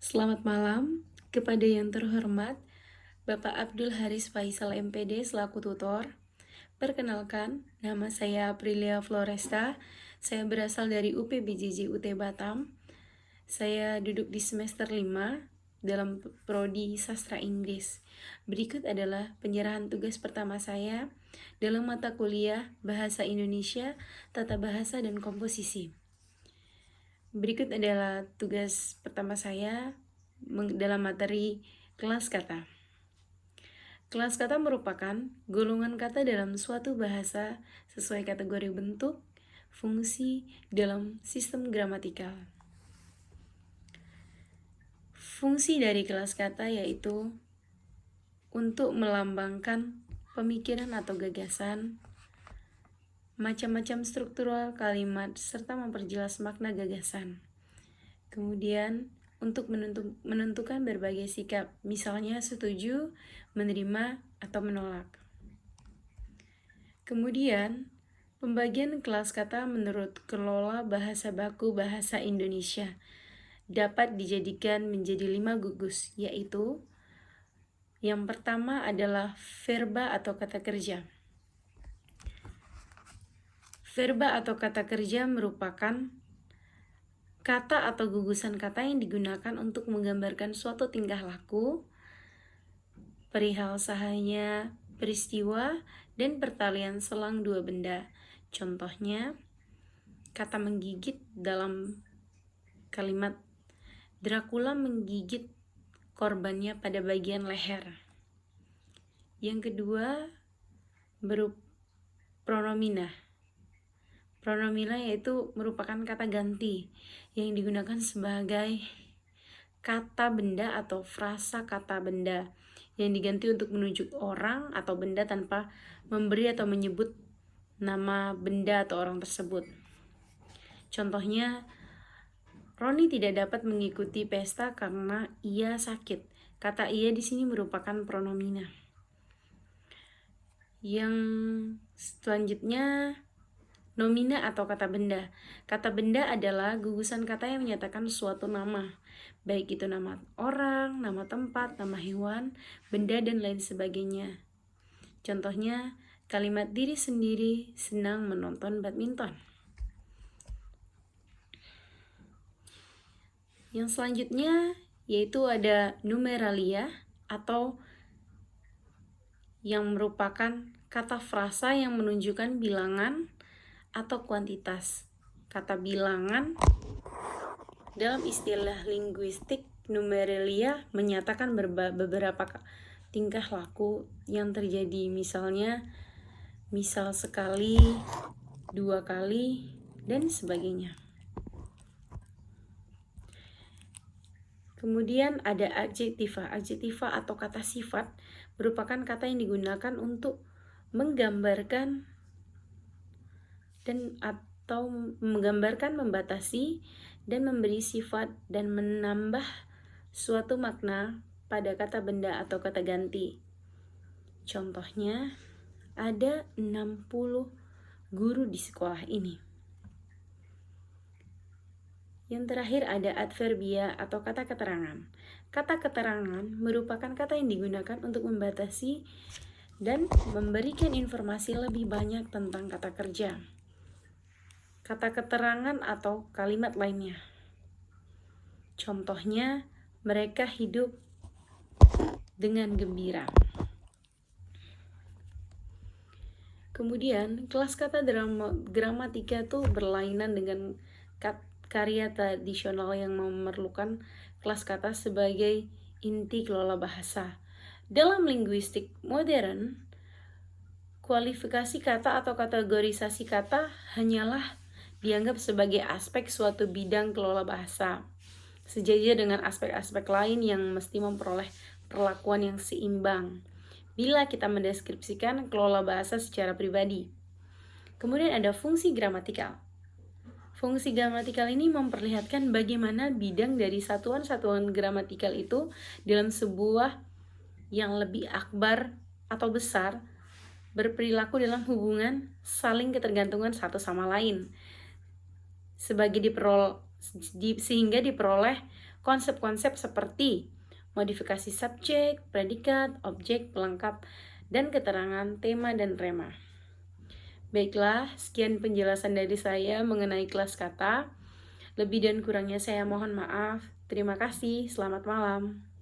Selamat malam kepada yang terhormat Bapak Abdul Haris Faisal MPD selaku tutor. Perkenalkan, nama saya Aprilia Floresta. Saya berasal dari UPBJJ UT Batam. Saya duduk di semester 5 dalam prodi Sastra Inggris. Berikut adalah penyerahan tugas pertama saya dalam mata kuliah Bahasa Indonesia, Tata Bahasa dan Komposisi. Berikut adalah tugas pertama saya dalam materi kelas kata. Kelas kata merupakan golongan kata dalam suatu bahasa sesuai kategori bentuk, fungsi dalam sistem gramatikal. Fungsi dari kelas kata yaitu untuk melambangkan pemikiran atau gagasan, macam-macam struktural kalimat, serta memperjelas makna gagasan. Kemudian, untuk menentukan berbagai sikap, misalnya setuju, menerima, atau menolak. Kemudian, pembagian kelas kata menurut kelola bahasa baku bahasa Indonesia dapat dijadikan menjadi 5 gugus, yaitu yang pertama adalah verba atau kata kerja. Verba atau kata kerja merupakan kata atau gugusan kata yang digunakan untuk menggambarkan suatu tingkah laku, perihal sahanya, peristiwa, dan pertalian selang dua benda. Contohnya, kata menggigit dalam kalimat Dracula menggigit korbannya pada bagian leher. Yang kedua, berupa pronomina. Pronomina yaitu merupakan kata ganti yang digunakan sebagai kata benda atau frasa kata benda yang diganti untuk menunjuk orang atau benda tanpa memberi atau menyebut nama benda atau orang tersebut. Contohnya, Roni tidak dapat mengikuti pesta karena ia sakit. Kata ia di sini merupakan pronomina. Yang selanjutnya, nomina atau kata benda. Kata benda adalah gugusan kata yang menyatakan suatu nama, baik itu nama orang, nama tempat, nama hewan, benda, dan lain sebagainya. Contohnya, kalimat diri sendiri senang menonton badminton. Yang selanjutnya yaitu ada numeralia atau yang merupakan kata frasa yang menunjukkan bilangan atau kuantitas. Kata bilangan dalam istilah linguistik, numeralia menyatakan beberapa tingkah laku yang terjadi, misalnya misal sekali, dua kali, dan sebagainya. Kemudian ada adjektiva. Adjektiva atau kata sifat merupakan kata yang digunakan untuk menggambarkan membatasi dan memberi sifat dan menambah suatu makna pada kata benda atau kata ganti. Contohnya, ada 60 guru di sekolah ini. Yang terakhir ada adverbia atau kata keterangan. Kata keterangan merupakan kata yang digunakan untuk membatasi dan memberikan informasi lebih banyak tentang kata kerja, kata keterangan atau kalimat lainnya. Contohnya, mereka hidup dengan gembira. Kemudian, kelas kata gramatika itu berlainan dengan karya tradisional yang memerlukan kelas kata sebagai inti kelola bahasa. Dalam linguistik modern, kualifikasi kata atau kategorisasi kata hanyalah dianggap sebagai aspek suatu bidang kelola bahasa, sejajar dengan aspek-aspek lain yang mesti memperoleh perlakuan yang seimbang bila kita mendeskripsikan kelola bahasa secara pribadi. Kemudian ada fungsi gramatikal. Fungsi gramatikal ini memperlihatkan bagaimana bidang dari satuan-satuan gramatikal itu dalam sebuah yang lebih akbar atau besar berperilaku dalam hubungan saling ketergantungan satu sama lain sehingga diperoleh konsep-konsep seperti modifikasi subjek, predikat, objek, pelengkap, dan keterangan tema dan rema. Baiklah, sekian penjelasan dari saya mengenai kelas kata. Lebih dan kurangnya saya mohon maaf. Terima kasih, selamat malam.